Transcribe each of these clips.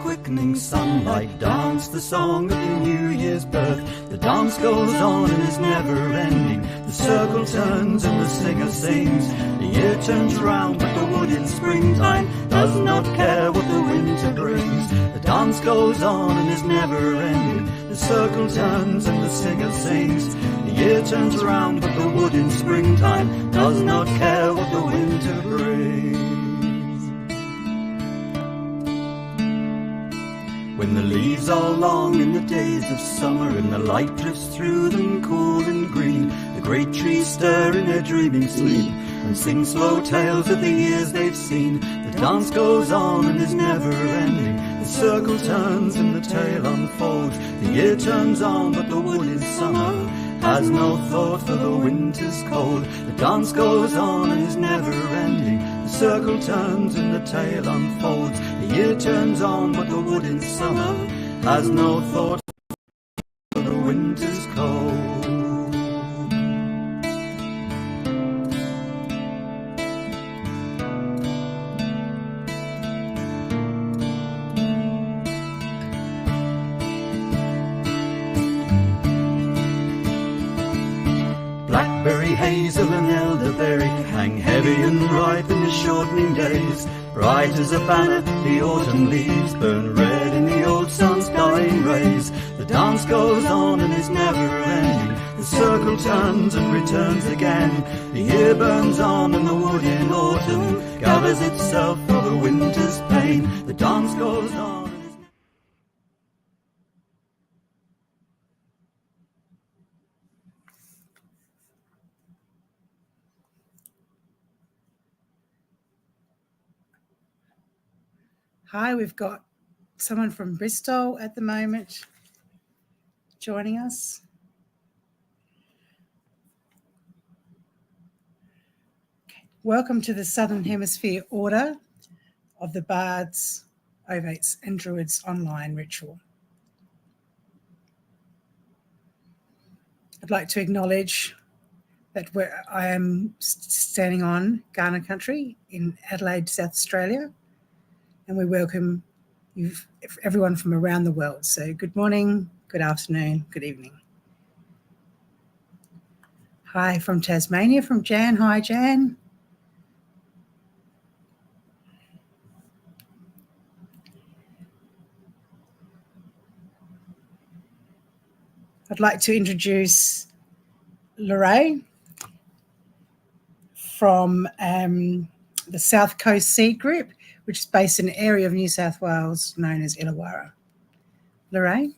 quickening sunlight, dance the song of the New Year's birth. The dance goes on and is never ending. The circle turns and the singer sings. The year turns round, but the wood in springtime does not care what the winter brings. The dance goes on and is never ending. The circle turns and the singer sings. The year turns round, but the wood in springtime does not care what the winter brings. When the leaves are long in the days of summer and the light drifts through them cool and green, the great trees stir in their dreaming sleep and sing slow tales of the years they've seen. The dance goes on and is never ending. The circle turns and the tale unfolds. The year turns on, but the wood in summer has no thought for the winter's cold. The dance goes on and is never ending. The circle turns and the tale unfolds. The year turns on, but the wood in summer has no thought for the winter's cold. Blackberry, hazel and elderberry hang heavy and ripe in the shortening days. Bright as a banner, the autumn leaves burn red in the old sun's dying rays. The dance goes on and is never ending. The circle turns and returns again. The year burns on and the wood in autumn gathers itself for the winter's pain. The dance goes on. Hi, we've got someone from Bristol at the moment joining us. Okay. Welcome to the Southern Hemisphere Order of the Bards, Ovates and Druids online ritual. I'd like to acknowledge that I am standing on Kaurna country in Adelaide, South Australia. And we welcome you, everyone from around the world. So good morning, good afternoon, good evening. Hi from Tasmania, from Jan. Hi, Jan. I'd like to introduce Lorraine from the South Coast Seed Group, which is based in an area of New South Wales known as Illawarra. Lorraine?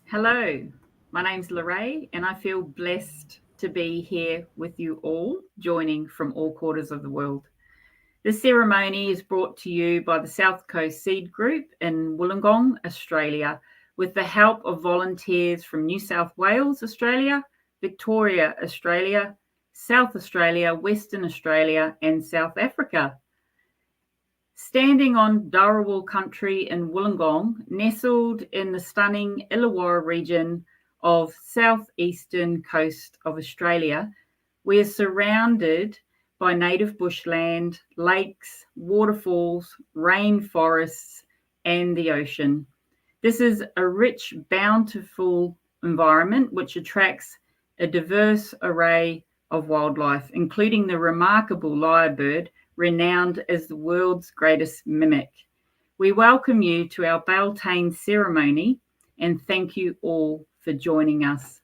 Hello, my name's Lorraine and I feel blessed to be here with you all, joining from all quarters of the world. This ceremony is brought to you by the South Coast Seed Group in Wollongong, Australia, with the help of volunteers from New South Wales, Australia, Victoria, Australia, South Australia, Western Australia and South Africa. Standing on Dharawal country in Wollongong, nestled in the stunning Illawarra region of southeastern coast of Australia, we are surrounded by native bushland, lakes, waterfalls, rainforests and the ocean. This is a rich, bountiful environment which attracts a diverse array of wildlife, including the remarkable lyrebird, renowned as the world's greatest mimic. We welcome you to our Beltane ceremony and thank you all for joining us.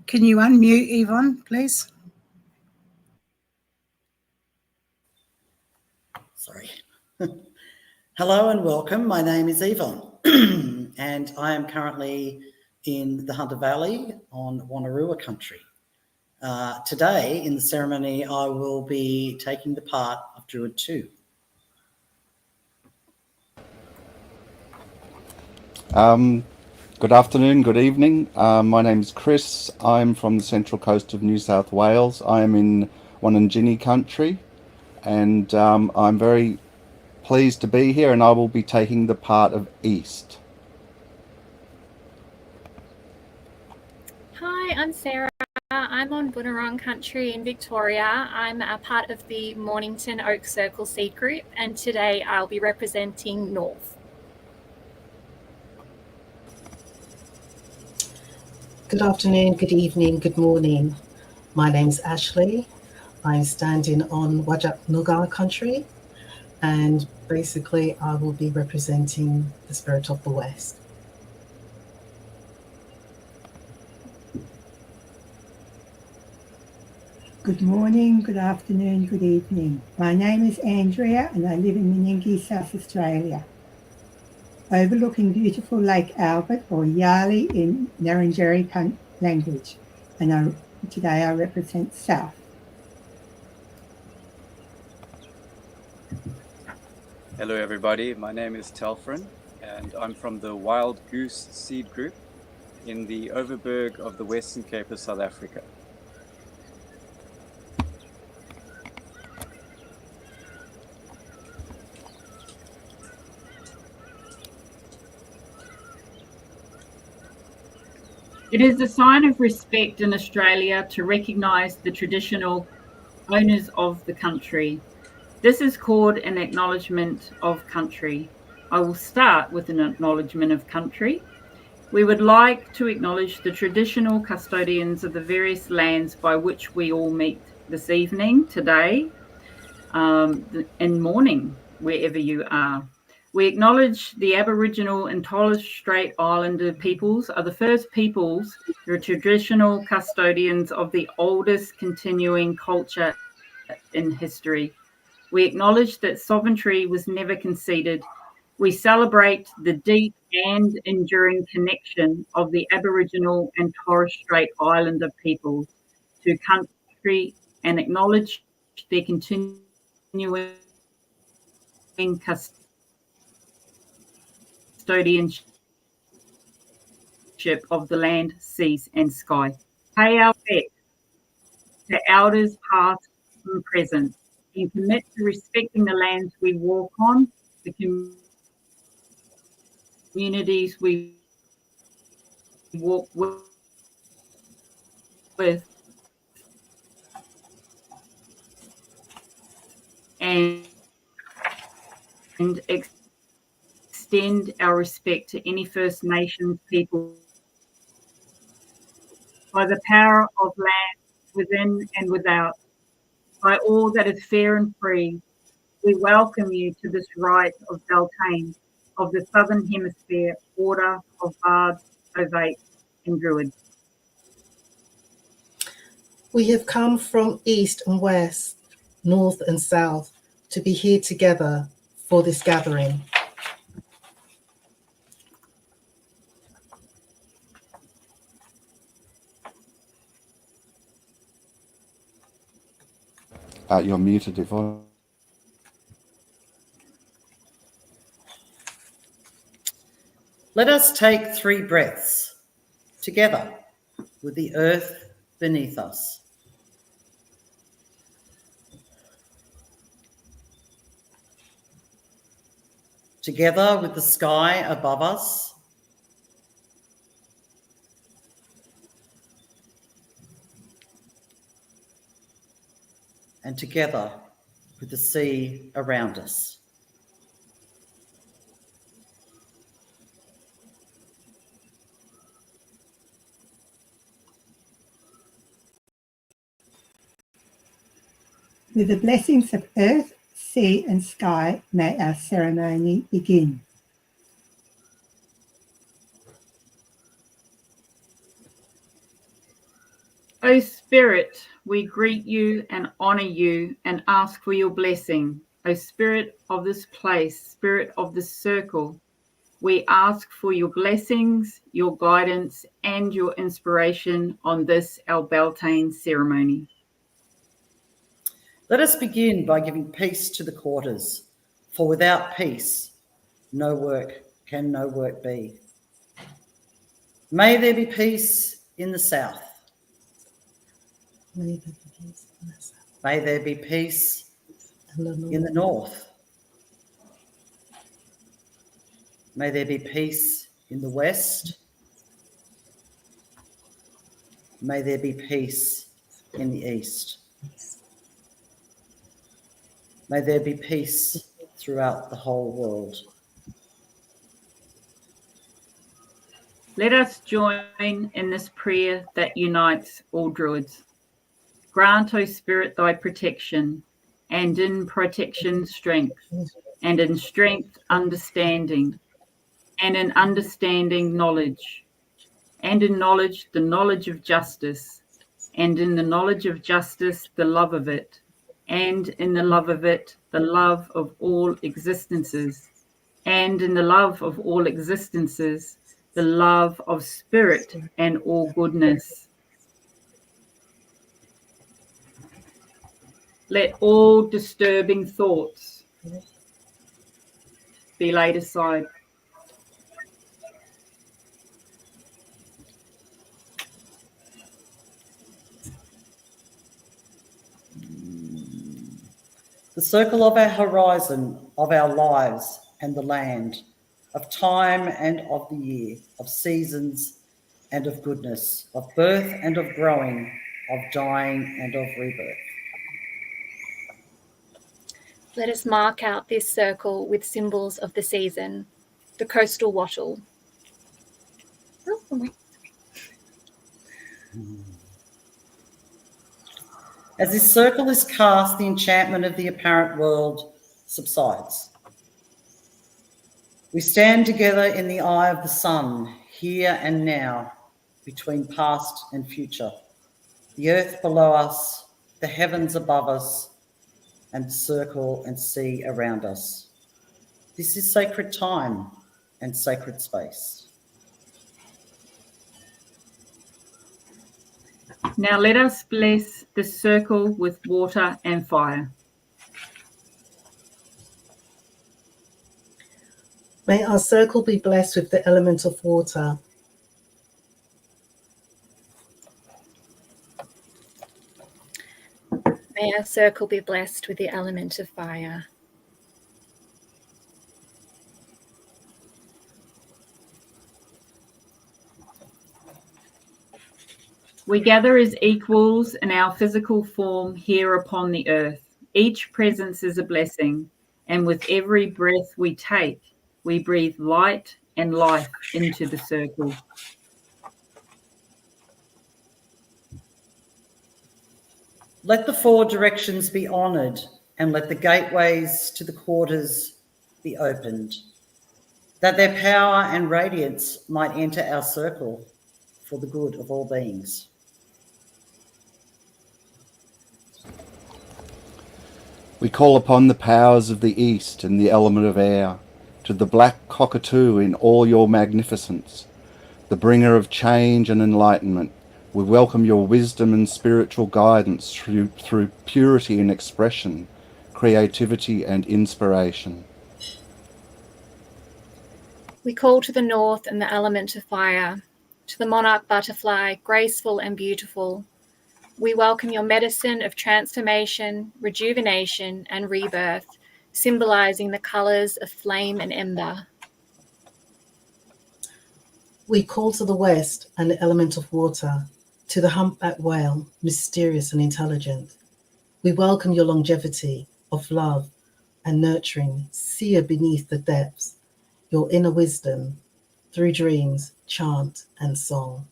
Can you unmute Yvonne, please? Sorry. Hello and welcome. My name is Yvonne and I am currently in the Hunter Valley on Wonnarua country. Today in the ceremony, I will be taking the part of Druid 2. Good afternoon, good evening. My name is Chris. I'm from the central coast of New South Wales. I am in Wonanjini country and I'm very pleased to be here and I will be taking the part of East. Hi, I'm Sarah. I'm on Boonwurrung country in Victoria. I'm a part of the Mornington Oak Circle Seed Group, and today I'll be representing North. Good afternoon, good evening, good morning. My name's Ashley. I'm standing on Wajak Noongar country, and basically I will be representing the Spirit of the West. Good morning, good afternoon, good evening. My name is Andrea and I live in Meningie, South Australia, overlooking beautiful Lake Albert, or Yali in Ngarrindjeri language, and today I represent South. Hello everybody, my name is Telfrin and I'm from the Wild Goose Seed Group in the Overberg of the Western Cape of South Africa. It is a sign of respect in Australia to recognise the traditional owners of the country. This is called an acknowledgement of country. I will start with an acknowledgement of country. We would like to acknowledge the traditional custodians of the various lands by which we all meet this evening, today, and morning, wherever you are. We acknowledge the Aboriginal and Torres Strait Islander peoples are the first peoples who are traditional custodians of the oldest continuing culture in history. We acknowledge that sovereignty was never conceded. We celebrate the deep and enduring connection of the Aboriginal and Torres Strait Islander peoples to country and acknowledge their continuing custodianship of the land, seas, and sky. Pay our respect to elders past and present, and commit to respecting the lands we walk on, the communities we walk with, and extend our respect to any First Nations people by the power of land within and without, by all that is fair and free. We welcome you to this rite of Beltane of the Southern Hemisphere Order of Bards, Ovates, and Druids. We have come from east and west, north and south, to be here together for this gathering. You're muted, Yvonne. Let us take 3 breaths together with the earth beneath us. Together with the sky above us. And together with the sea around us. With the blessings of earth, sea and sky, may our ceremony begin. O Spirit, we greet you and honour you and ask for your blessing. O Spirit of this place, Spirit of this circle, we ask for your blessings, your guidance, and your inspiration on this, our Beltane ceremony. Let us begin by giving peace to the quarters, for without peace, no work be. May there be peace in the south. May there be peace in the south. May there be peace in the north. May there be peace in the west. May there be peace in the east. May there be peace throughout the whole world. Let us join in this prayer that unites all Druids. Grant, O Spirit, thy protection, and in protection strength, and in strength understanding, and in understanding knowledge, and in knowledge the knowledge of justice, and in the knowledge of justice the love of it, and in the love of it the love of all existences, and in the love of all existences the love of spirit and all goodness. Let all disturbing thoughts be laid aside. The circle of our horizon, of our lives and the land, of time and of the year, of seasons and of goodness, of birth and of growing, of dying and of rebirth. Let us mark out this circle with symbols of the season, the coastal wattle. As this circle is cast, the enchantment of the apparent world subsides. We stand together in the eye of the sun, here and now, between past and future, the earth below us, the heavens above us, and circle and sea around us. This is sacred time and sacred space. Now let us bless this circle with water and fire. May our circle be blessed with the element of water. May our circle be blessed with the element of fire. We gather as equals in our physical form here upon the earth. Each presence is a blessing, and with every breath we take, we breathe light and life into the circle. Let the four directions be honoured, and let the gateways to the quarters be opened, that their power and radiance might enter our circle for the good of all beings. We call upon the powers of the east and the element of air, to the black cockatoo in all your magnificence, the bringer of change and enlightenment. We welcome your wisdom and spiritual guidance through purity in expression, creativity and inspiration. We call to the north and the element of fire, to the monarch butterfly, graceful and beautiful. We welcome your medicine of transformation, rejuvenation, and rebirth, symbolizing the colors of flame and ember. We call to the west and the element of water, to the humpback whale, mysterious and intelligent. We welcome your longevity of love and nurturing, seer beneath the depths, your inner wisdom through dreams, chant, and song.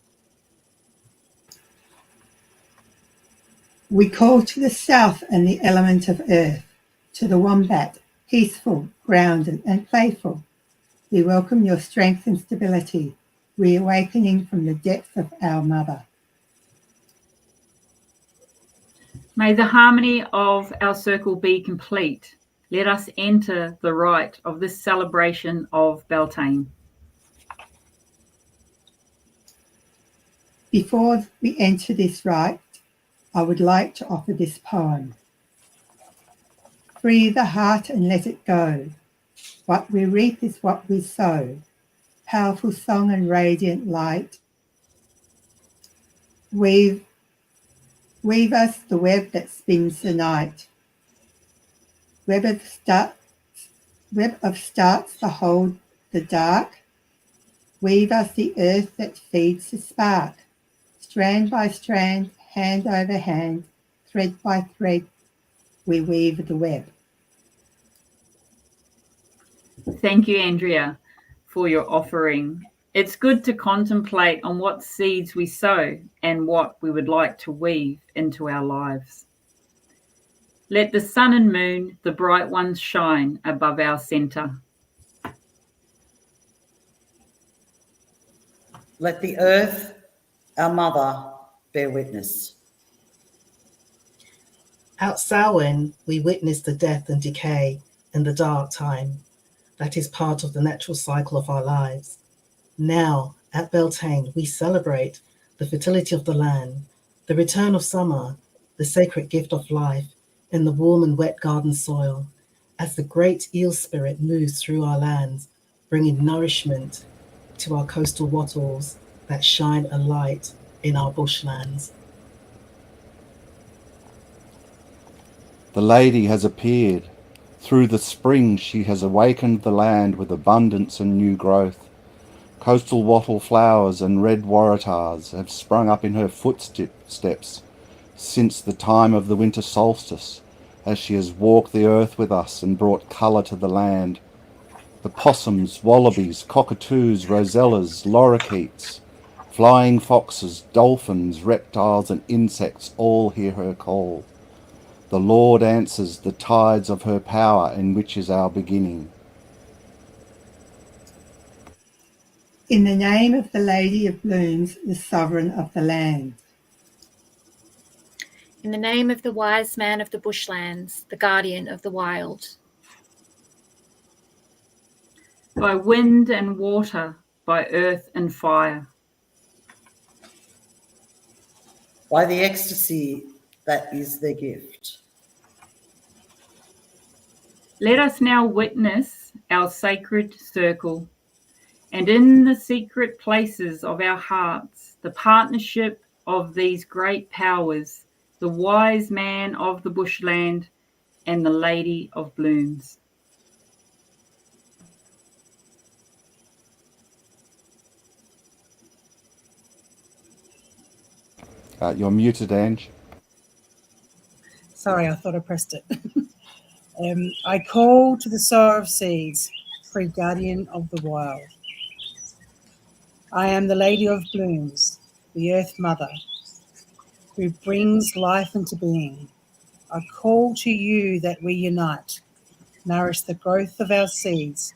We call to the south and the element of earth, to the wombat, peaceful, grounded, and playful. We welcome your strength and stability, reawakening from the depths of our mother. May the harmony of our circle be complete. Let us enter the rite of this celebration of Beltane. Before we enter this rite, I would like to offer this poem. Free the heart and let it go. What we reap is what we sow. Powerful song and radiant light. Weave us the web that spins the night. Web of starts to hold the dark. Weave us the earth that feeds the spark. Strand by strand, hand over hand, thread by thread, we weave the web. Thank you, Andrea, for your offering. It's good to contemplate on what seeds we sow and what we would like to weave into our lives. Let the sun and moon, the bright ones, shine above our centre. Let the earth, our mother, bear witness. At Samhain, we witness the death and decay in the dark time. That is part of the natural cycle of our lives. Now, at Beltane, we celebrate the fertility of the land, the return of summer, the sacred gift of life in the warm and wet garden soil, as the great eel spirit moves through our lands, bringing nourishment to our coastal wattles that shine a light in our bushlands. The lady has appeared. Through the spring she has awakened the land with abundance and new growth. Coastal wattle flowers and red waratahs have sprung up in her footsteps since the time of the winter solstice, as she has walked the earth with us and brought colour to the land. The possums, wallabies, cockatoos, rosellas, lorikeets, flying foxes, dolphins, reptiles and insects all hear her call. The Lord answers the tides of her power, in which is our beginning. In the name of the Lady of Blooms, the sovereign of the land. In the name of the wise man of the bushlands, the guardian of the wild. By wind and water, by earth and fire. By the ecstasy that is their gift. Let us now witness our sacred circle, and in the secret places of our hearts, the partnership of these great powers, the wise man of the bushland and the Lady of Blooms. You're muted, Ange. Sorry, I thought I pressed it. I call to the sower of seeds, free guardian of the wild. I am the Lady of Blooms, the Earth Mother, who brings life into being. I call to you that we unite, nourish the growth of our seeds,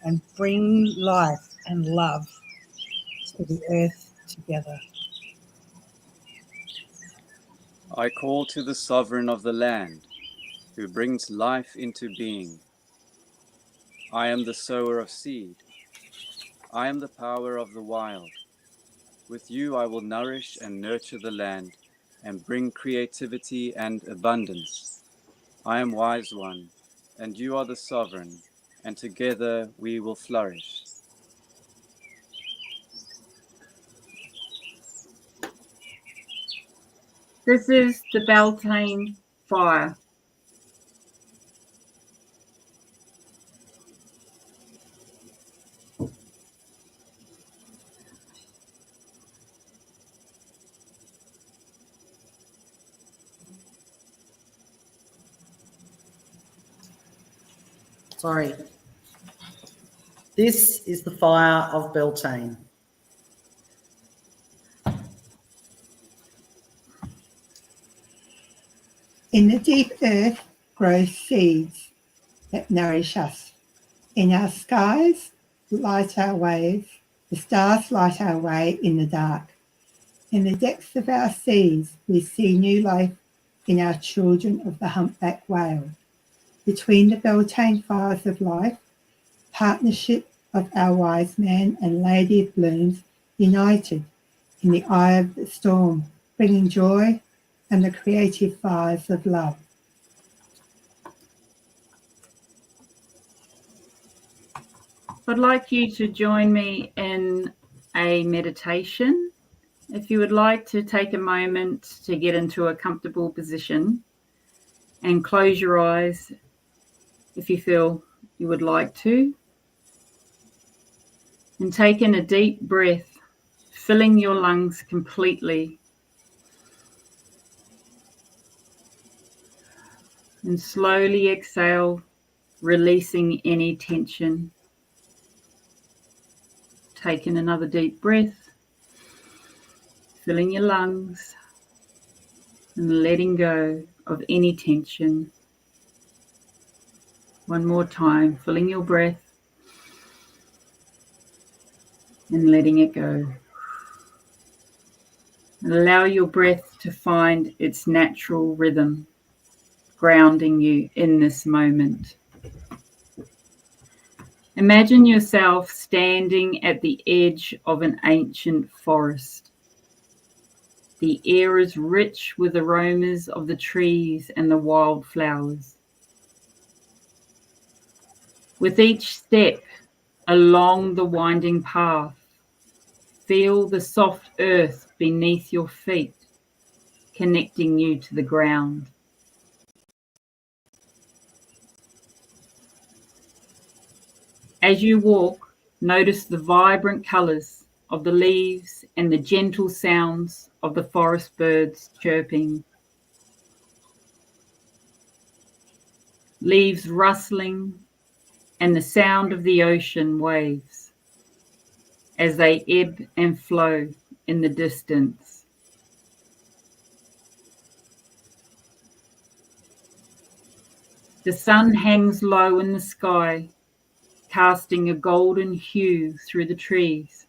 and bring life and love to the earth together. I call to the sovereign of the land, who brings life into being. I am the sower of seed. I am the power of the wild. With you I will nourish and nurture the land and bring creativity and abundance. I am wise one, and you are the sovereign, and together we will flourish. This is the Beltane fire. Sorry. This is the fire of Beltane. In the deep earth grow seeds that nourish us. In our skies light our ways, the stars light our way in the dark. In the depths of our seas we see new life in our children of the humpback whale. Between the Beltane fires of life, partnership of our wise man and Lady of Blooms united in the eye of the storm, bringing joy and the creative fires of love. I'd like you to join me in a meditation. If you would like to take a moment to get into a comfortable position and close your eyes if you feel you would like to. And take in a deep breath, filling your lungs completely And slowly exhale, releasing any tension. Taking another deep breath, filling your lungs, and letting go of any tension. One more time, filling your breath and letting it go. And allow your breath to find its natural rhythm, grounding you in this moment. Imagine yourself standing at the edge of an ancient forest. The air is rich with aromas of the trees and the wildflowers. With each step along the winding path, feel the soft earth beneath your feet, connecting you to the ground. As you walk, notice the vibrant colours of the leaves and the gentle sounds of the forest birds chirping. Leaves rustling and the sound of the ocean waves as they ebb and flow in the distance. The sun hangs low in the sky, casting a golden hue through the trees.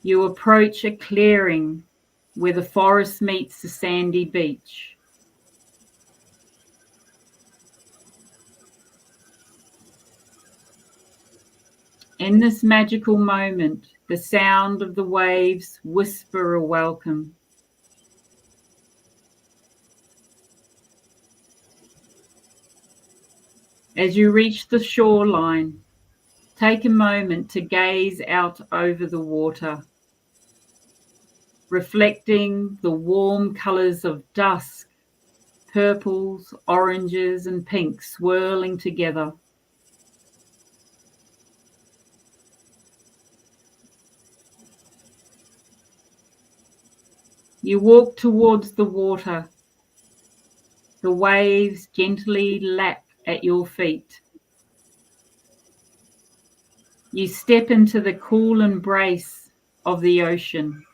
You approach a clearing where the forest meets the sandy beach. In this magical moment, the sound of the waves whisper a welcome. As you reach the shoreline, take a moment to gaze out over the water, reflecting the warm colours of dusk, purples, oranges, and pinks swirling together. You walk towards the water. The waves gently lap at your feet. You step into the cool embrace of the ocean.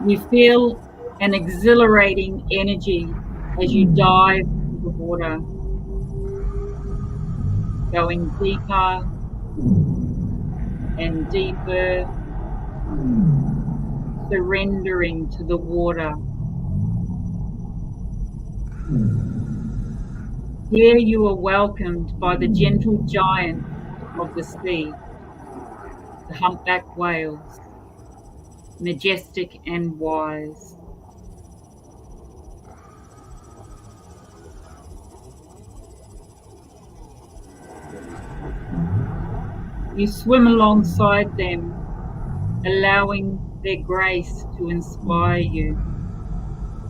You feel an exhilarating energy as you dive into the water, going deeper and deeper, surrendering to the water. Here you are welcomed by the gentle giants of the sea, the humpback whales, majestic and wise. You swim alongside them, allowing their grace to inspire you,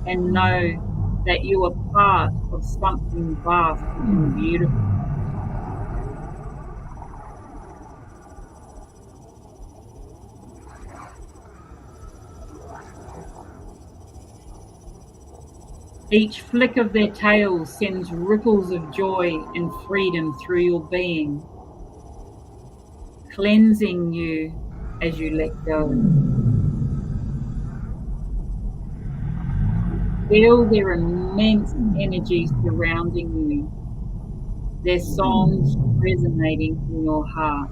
and know that you are part of something vast and beautiful. Each flick of their tails sends ripples of joy and freedom through your being, cleansing you as you let go. Feel their immense energy surrounding you, their songs resonating in your heart.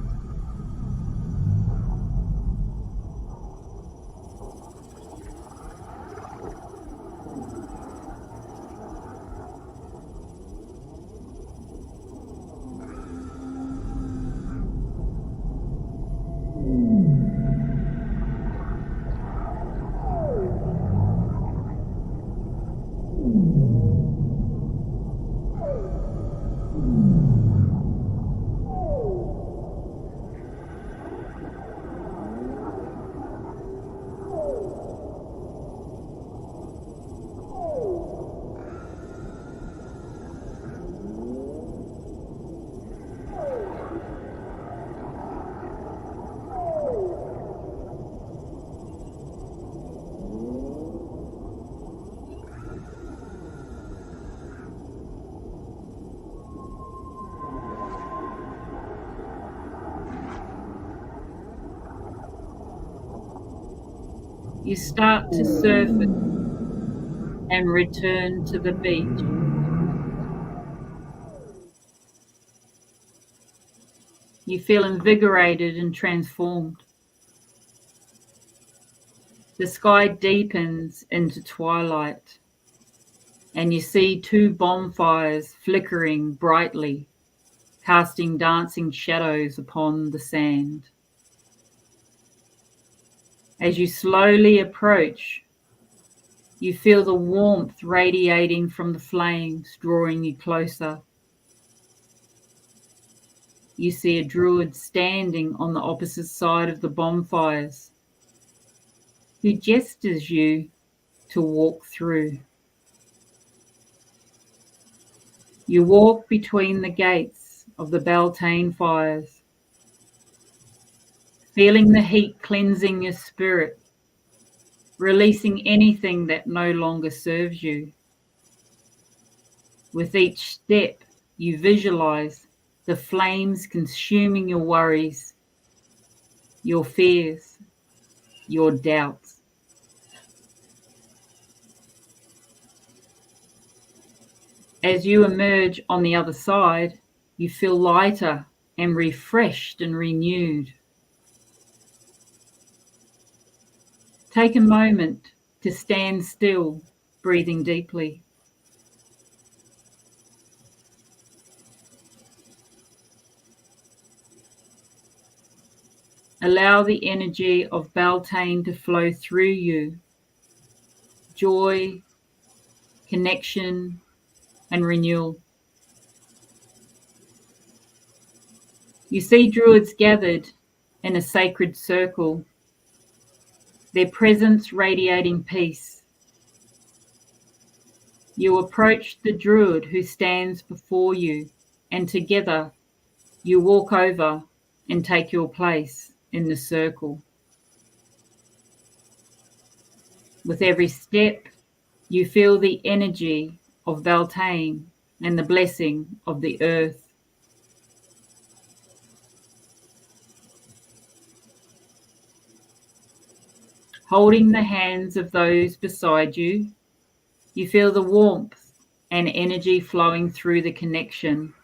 you start to surface and return to the beach. You feel invigorated and transformed. The sky deepens into twilight, and you see 2 bonfires flickering brightly, casting dancing shadows upon the sand. As you slowly approach, you feel the warmth radiating from the flames, drawing you closer. You see a druid standing on the opposite side of the bonfires, who gestures you to walk through. You walk between the gates of the Beltane fires, feeling the heat cleansing your spirit, releasing anything that no longer serves you. With each step, you visualize the flames consuming your worries, your fears, your doubts. As you emerge on the other side, you feel lighter and refreshed and renewed. Take a moment to stand still, breathing deeply. Allow the energy of Beltane to flow through you. Joy, connection, and renewal. You see druids gathered in a sacred circle, their presence radiating peace. You approach the druid who stands before you, and together you walk over and take your place in the circle. With every step, you feel the energy of Beltane and the blessing of the earth. Holding the hands of those beside you, you feel the warmth and energy flowing through the connection,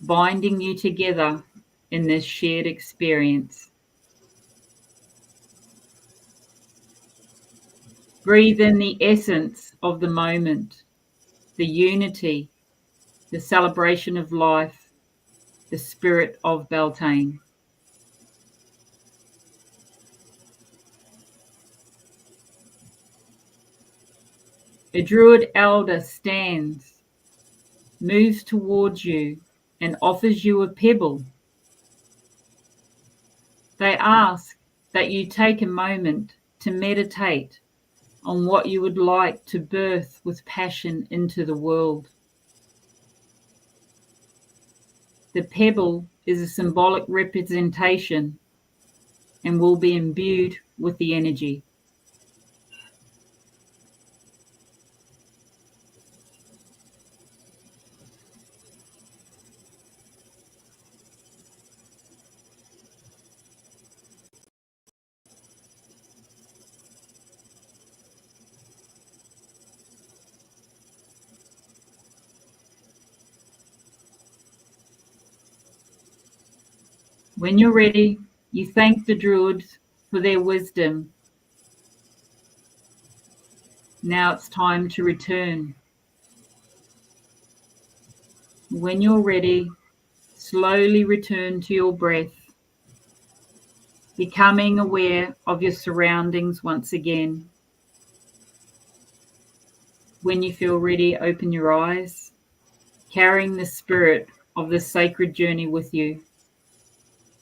binding you together in this shared experience. Breathe in the essence of the moment, the unity, the celebration of life, the spirit of Beltane. A druid elder stands, moves towards you, and offers you a pebble. They ask that you take a moment to meditate on what you would like to birth with passion into the world. The pebble is a symbolic representation and will be imbued with the energy. When you're ready, you thank the druids for their wisdom. Now it's time to return. When you're ready, slowly return to your breath, becoming aware of your surroundings once again. When you feel ready, open your eyes, carrying the spirit of this sacred journey with you,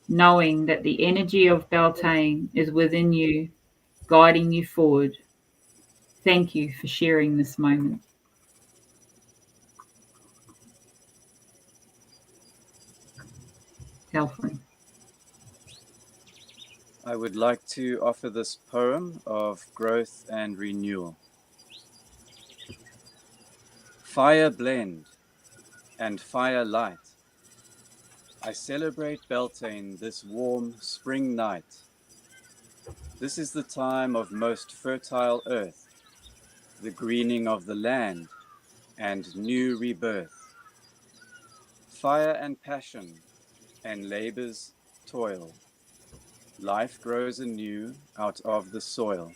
knowing that the energy of Beltane is within you, guiding you forward. Thank you for sharing this moment. Telfrin. I would like to offer this poem of growth and renewal. Fire blend and fire light. I celebrate Beltane this warm spring night. This is the time of most fertile earth, the greening of the land, and new rebirth. Fire and passion, and labor's toil. Life grows anew out of the soil.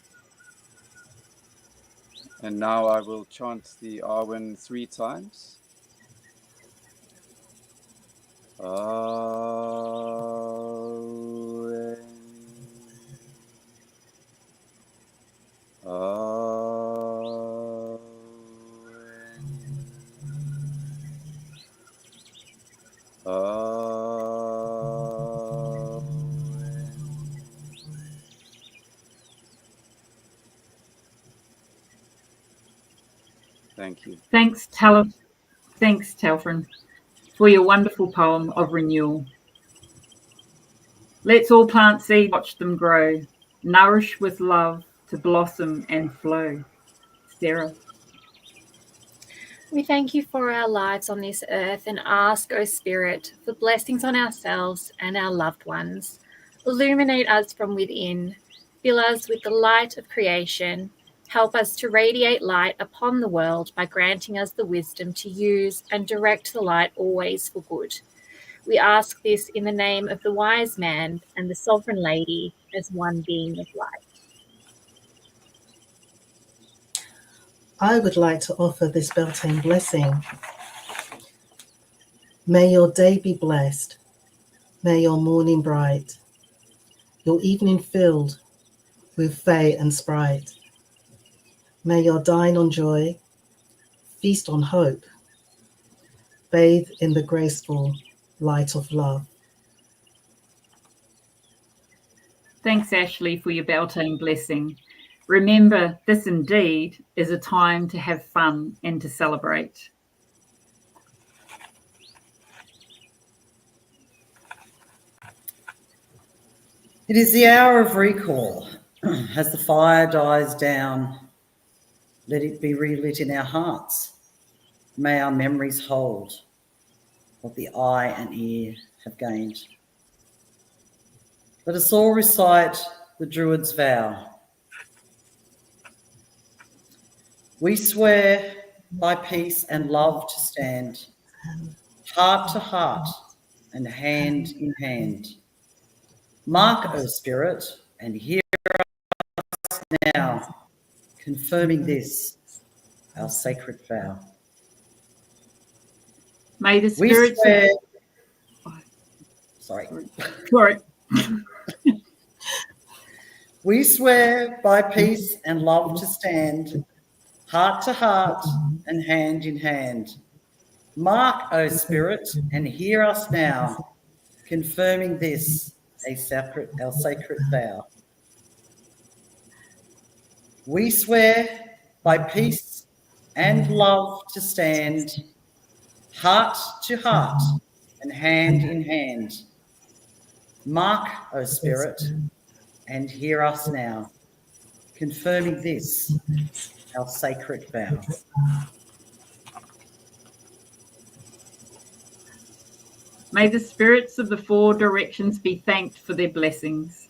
And now I will chant the Arwen 3 times. Arwen. Arwen. Arwen. Thank you. Thanks, Talfrin, for your wonderful poem of renewal. Let's all plant seeds, watch them grow, nourish with love to blossom and flow. Sarah. We thank you for our lives on this earth and ask, O Spirit, for blessings on ourselves and our loved ones. Illuminate us from within. Fill us with the light of creation. Help us to radiate light upon the world by granting us the wisdom to use and direct the light always for good. We ask this in the name of the wise man and the sovereign lady as one being of light. I would like to offer this Beltane blessing. May your day be blessed. May your morning bright. Your evening filled with fae and sprite. May your dine on joy, feast on hope, bathe in the graceful light of love. Thanks, Ashley, for your Beltane blessing. Remember, this indeed is a time to have fun and to celebrate. It is the hour of recall. As the fire dies down, let it be relit in our hearts. May our memories hold what the eye and ear have gained. Let us all recite the Druids' vow. We swear by peace and love to stand, heart to heart and hand in hand. Mark, O Spirit, and hear us now, confirming this, our sacred vow. May the We spirits swear... Sorry. We swear by peace and love to stand, heart to heart and hand in hand. Mark, O Spirit, and hear us now, confirming this, our sacred vow. We swear by peace and love to stand, heart to heart and hand in hand. Mark, O Spirit, and hear us now, confirming this, our sacred vow. May the spirits of the 4 directions be thanked for their blessings.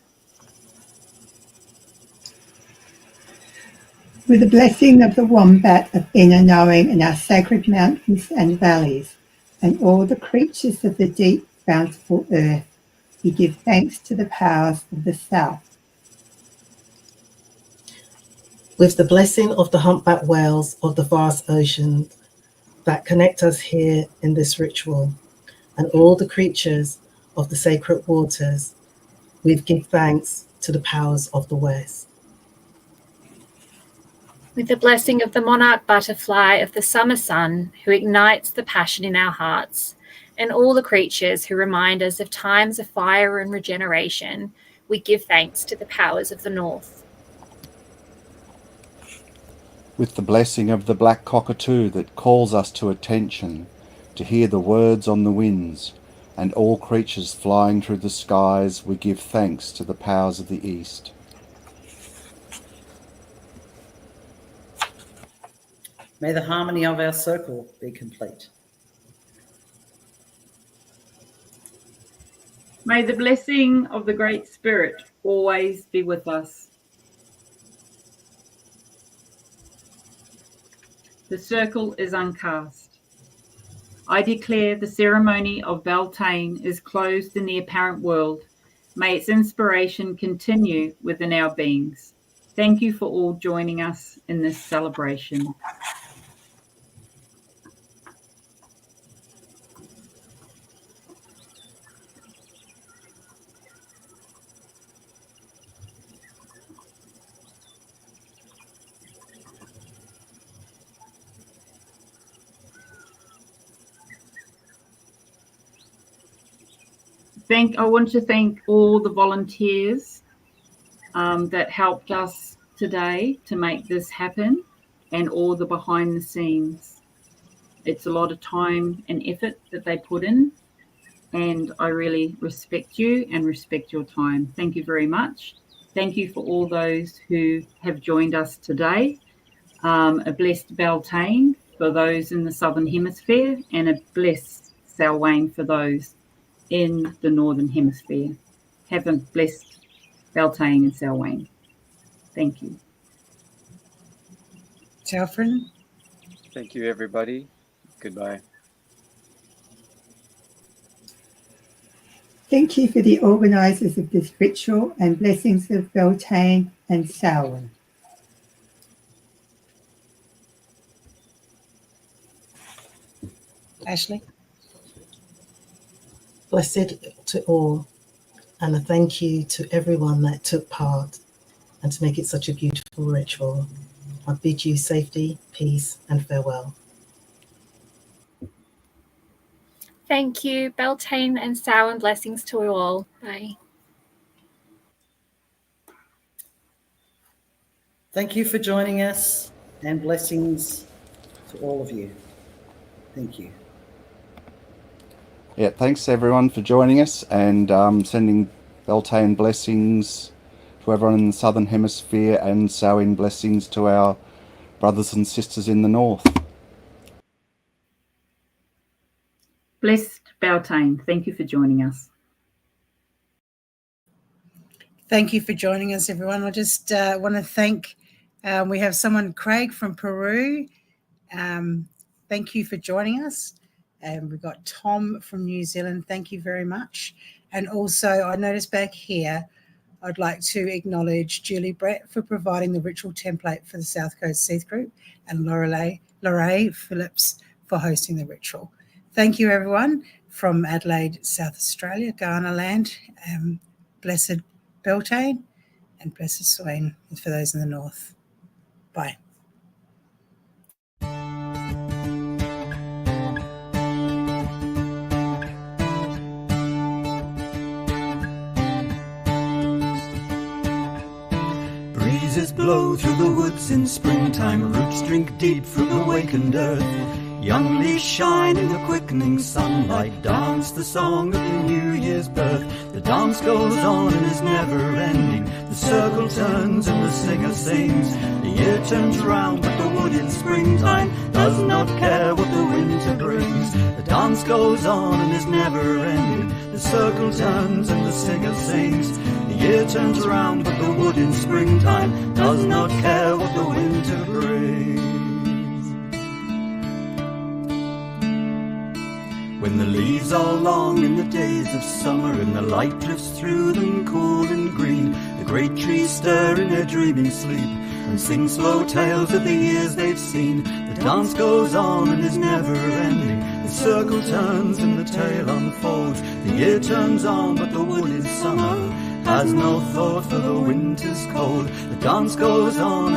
With the blessing of the wombat of inner knowing and our sacred mountains and valleys, and all the creatures of the deep, bountiful earth, we give thanks to the powers of the south. With the blessing of the humpback whales of the vast ocean that connect us here in this ritual, and all the creatures of the sacred waters, we give thanks to the powers of the west. With the blessing of the monarch butterfly of the summer sun, who ignites the passion in our hearts, and all the creatures who remind us of times of fire and regeneration, we give thanks to the powers of the north. With the blessing of the black cockatoo that calls us to attention, to hear the words on the winds, and all creatures flying through the skies, we give thanks to the powers of the east. May the harmony of our circle be complete. May the blessing of the Great Spirit always be with us. The circle is uncast. I declare the ceremony of Beltane is closed in the apparent world. May its inspiration continue within our beings. Thank you for all joining us in this celebration. I want to thank all the volunteers that helped us today to make this happen, and all the behind the scenes. It's a lot of time and effort that they put in, and I really respect you and respect your time. Thank you very much. Thank you for all those who have joined us today. A blessed Beltane for those in the Southern Hemisphere, and a blessed Samhain for those in the Northern Hemisphere. Have a blessed Beltane and Samhain. Thank you. Telfrin? Thank you, everybody. Goodbye. Thank you for the organisers of this ritual, and blessings of Beltane and Samhain. Ashley? Blessed to all, and a thank you to everyone that took part and to make it such a beautiful ritual. I bid you safety, peace, and farewell. Thank you. Beltane and Samhain blessings to you all. Bye. Thank you for joining us, and blessings to all of you. Thank you. Yeah, thanks everyone for joining us, and sending Beltane blessings to everyone in the Southern Hemisphere, and Samhain blessings to our brothers and sisters in the North. Blessed Beltane, thank you for joining us. Thank you for joining us, everyone. I just want to thank, we have someone, Craig from Peru. Thank you for joining us. And we've got Tom from New Zealand. Thank you very much. And also, I noticed back here, I'd like to acknowledge Julie Brett for providing the ritual template for the South Coast Seath Group, and Lorraine Phillips for hosting the ritual. Thank you, everyone, from Adelaide, South Australia, Ghana land. Blessed Beltane and blessed Samhain for those in the north. Bye. Breezes blow through the woods in springtime, roots drink deep from the wakened earth. Young leaves shine in the quickening sunlight, dance the song of the New Year's birth. The dance goes on and is never ending, the circle turns and the singer sings. The year turns round but the wood in springtime does not care what the winter brings. The dance goes on and is never ending, the circle turns and the singer sings. The year turns round but the wood in springtime does not care what the winter brings. When the leaves are long in the days of summer and the light drifts through them cool and green, the great trees stir in their dreaming sleep and sing slow tales of the years they've seen. The dance goes on and is never ending, the circle turns and the tale unfolds. The year turns on but the wood in summer has no thought for the winter's cold. The dance goes on